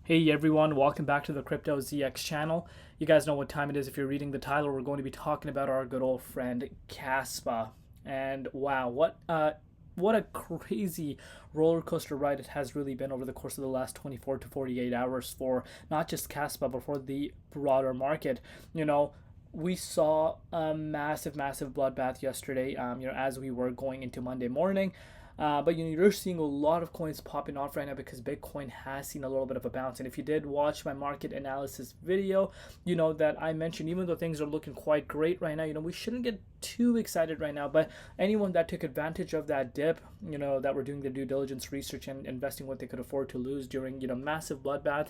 Hey everyone, welcome back to the Crypto ZX channel. You guys know what time it is. If you're reading the title, we're going to be talking about our good old friend Caspa. And wow, what a crazy roller coaster ride it has really been over the course of the last 24 to 48 hours for not just Caspa but for the broader market. You know, we saw a massive bloodbath yesterday. As we were going into Monday morning. But you're seeing a lot of coins popping off right now because Bitcoin has seen a little bit of a bounce. And if you did watch my market analysis video, you know that I mentioned even though things are looking quite great right now, we shouldn't get too excited right now. But anyone that took advantage of that dip, that were doing the due diligence research and investing what they could afford to lose during massive bloodbath,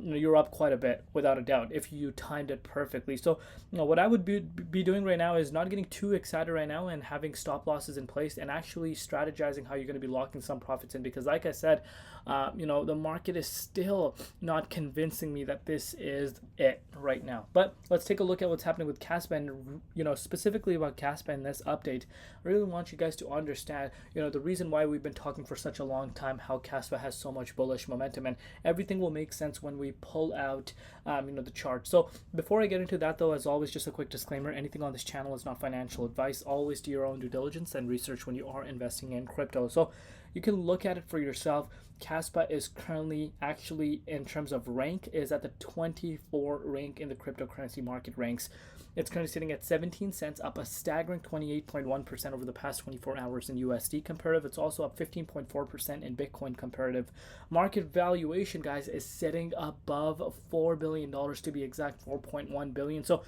you're up quite a bit without a doubt if you timed it perfectly. So what I would be doing right now is not getting too excited right now and having stop losses in place and actually strategizing how you're going to be locking some profits in, because like I said, the market is still not convincing me that this is it right now. But let's take a look at what's happening with Caspa, and specifically about Caspa in this update. I really want you guys to understand the reason why we've been talking for such a long time how Caspa has so much bullish momentum, and everything will make sense when we pull out the chart. So before I get into that though, as always, just a quick disclaimer: anything on this channel is not financial advice. Always do your own due diligence and research when you are investing in crypto. So you can look at it for yourself. Caspa is currently, actually, in terms of rank, is at the 24 rank in the cryptocurrency market ranks. It's currently sitting at 17 cents, up a staggering 28.1% over the past 24 hours in USD comparative. It's also up 15.4% in Bitcoin comparative. Market valuation, guys, is sitting above $4 billion, to be exact, 4.1 billion. So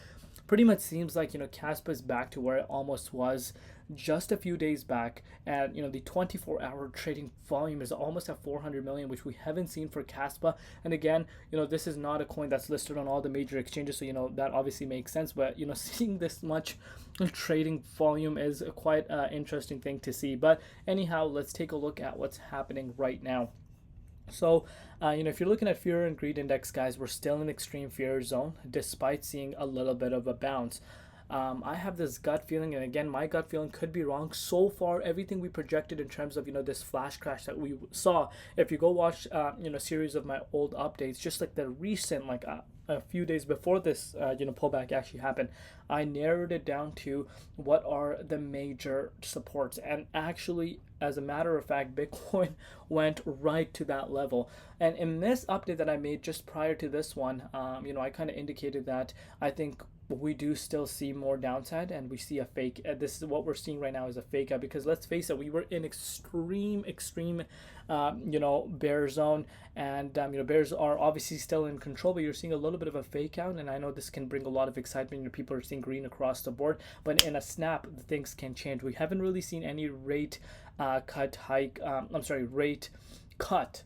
pretty much seems like Caspa is back to where it almost was just a few days back. And the 24-hour trading volume is almost at 400 million, which we haven't seen for Caspa. And again, this is not a coin that's listed on all the major exchanges, so that obviously makes sense. But seeing this much trading volume is a quite interesting thing to see. But anyhow, let's take a look at what's happening right now. So, if you're looking at fear and greed index, guys, we're still in extreme fear zone despite seeing a little bit of a bounce. I have this gut feeling, and again, my gut feeling could be wrong. So far, everything we projected in terms of this flash crash that we saw. If you go watch a series of my old updates, just like the recent, like a few days before this pullback actually happened, I narrowed it down to what are the major supports, and actually, as a matter of fact, Bitcoin went right to that level. And in this update that I made just prior to this one, I kind of indicated that I think we do still see more downside, and we see a fake. This is what we're seeing right now, is a fake out, because let's face it, we were in extreme bear zone, and bears are obviously still in control, but you're seeing a little bit of a fake out. And I know this can bring a lot of excitement. People are seeing green across the board, but in a snap, things can change. We haven't really seen any rate rate cut,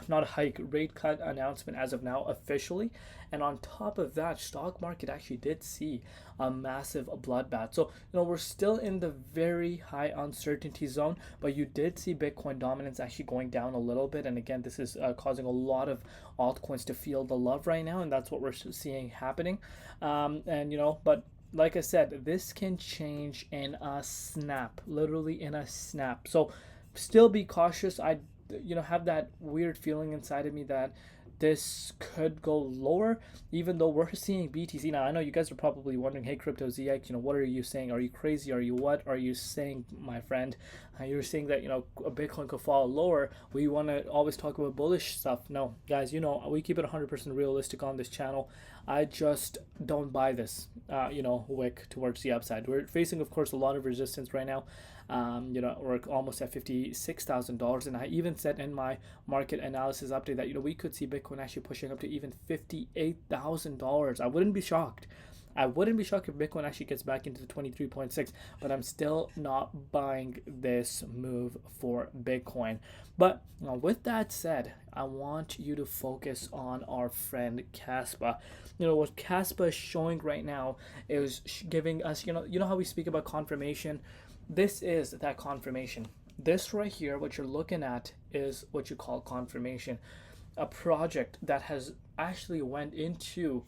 not a hike, rate cut announcement as of now officially. And on top of that, stock market actually did see a massive bloodbath. So we're still in the very high uncertainty zone, but you did see Bitcoin dominance actually going down a little bit. And again, this is causing a lot of altcoins to feel the love right now, and that's what we're seeing happening. But like I said, this can change in a snap, literally in a snap. So still be cautious. I have that weird feeling inside of me that this could go lower, even though we're seeing BTC. Now, I know you guys are probably wondering, hey, Crypto ZX, what are you saying? Are you crazy? Are you what are you saying, my friend? You're saying that, a Bitcoin could fall lower. We want to always talk about bullish stuff. No, guys, we keep it 100% realistic on this channel. I just don't buy this, wick towards the upside. We're facing, of course, a lot of resistance right now. We're almost at $56,000, and I even said in my market analysis update that we could see Bitcoin actually pushing up to even $58,000. I wouldn't be shocked. I wouldn't be shocked if Bitcoin actually gets back into the 23.6, but I'm still not buying this move for Bitcoin. But with that said, I want you to focus on our friend Caspa. What Caspa is showing right now is giving us, how we speak about confirmation. This is that confirmation. This right here, what you're looking at, is what you call confirmation. A project that has actually went into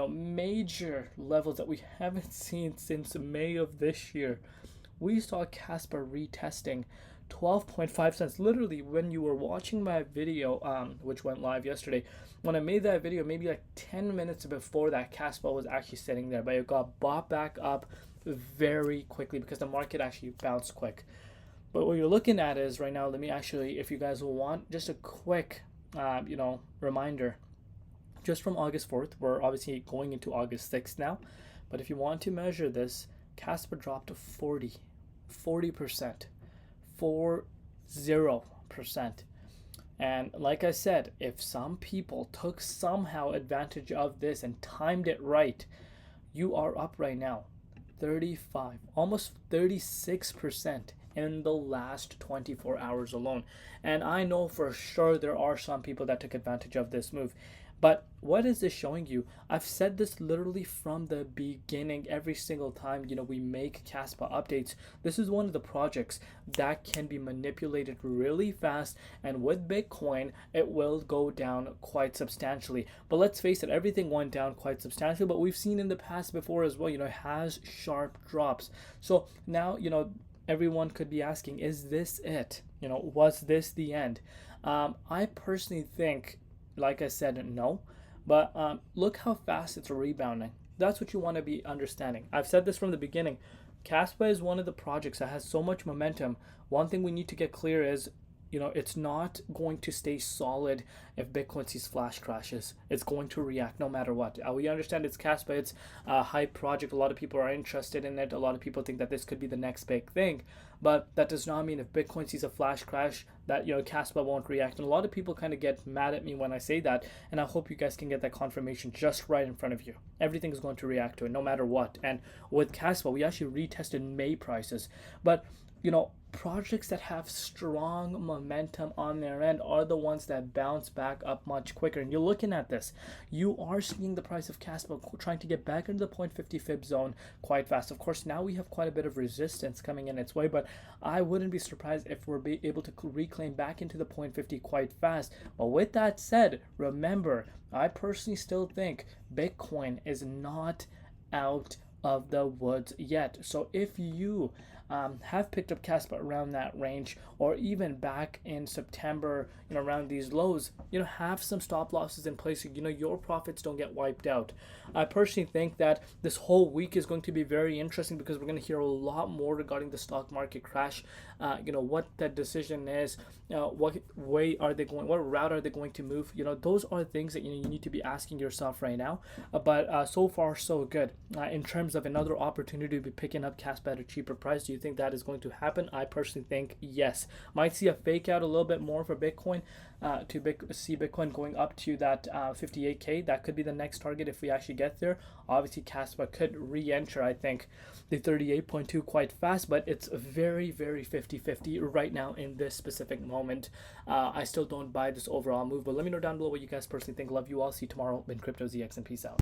major levels that we haven't seen since May of this year. We saw Caspa retesting 12.5 cents. Literally, when you were watching my video, which went live yesterday, when I made that video, maybe like 10 minutes before that, Caspa was actually sitting there, but it got bought back up very quickly because the market actually bounced quick. But what you're looking at is right now, let me actually, if you guys will want just a quick, reminder, just from August 4th, we're obviously going into August 6th now. But if you want to measure this, Caspa dropped to 40%, 40%. And like I said, if some people took somehow advantage of this and timed it right, you are up right now 35, almost 36% in the last 24 hours alone. And I know for sure there are some people that took advantage of this move. But what is this showing you? I've said this literally from the beginning. Every single time we make Caspa updates, this is one of the projects that can be manipulated really fast, and with Bitcoin it will go down quite substantially. But let's face it, everything went down quite substantially, but we've seen in the past before as well, it has sharp drops. So now everyone could be asking, is this it? Was this the end? I personally think, like I said, no. But look how fast it's rebounding. That's what you want to be understanding. I've said this from the beginning. Caspa is one of the projects that has so much momentum. One thing we need to get clear is, it's not going to stay solid if Bitcoin sees flash crashes. It's going to react no matter what. We understand it's Caspa, it's a hype project. A lot of people are interested in it. A lot of people think that this could be the next big thing. But that does not mean if Bitcoin sees a flash crash that, Caspa won't react. And a lot of people kind of get mad at me when I say that. And I hope you guys can get that confirmation just right in front of you. Everything is going to react to it no matter what. And with Caspa, we actually retested May prices. But, projects that have strong momentum on their end are the ones that bounce back up much quicker. And you're looking at this. You are seeing the price of Caspa trying to get back into the 0.50 fib zone quite fast. Of course, now we have quite a bit of resistance coming in its way, but I wouldn't be surprised if we're able to reclaim back into the 0.50 quite fast. But with that said, remember, I personally still think Bitcoin is not out of the woods yet. So if you have picked up Caspa around that range, or even back in September, around these lows, have some stop losses in place so your profits don't get wiped out. I personally think that this whole week is going to be very interesting because we're going to hear a lot more regarding the stock market crash. What that decision is, what way are they going, what route are they going to move? Those are things that you need to be asking yourself right now. But so far so good. In terms of another opportunity to be picking up Caspa at a cheaper price, do you think that is going to happen? I personally think yes. Might see a fake out a little bit more for Bitcoin, see Bitcoin going up to that 58K. That could be the next target if we actually get there. Obviously, Caspa could re-enter, I think, the 38.2 quite fast, but it's very, very 50-50 right now in this specific moment. I still don't buy this overall move, but let me know down below what you guys personally think. Love you all. See you tomorrow in Crypto ZX, and peace out.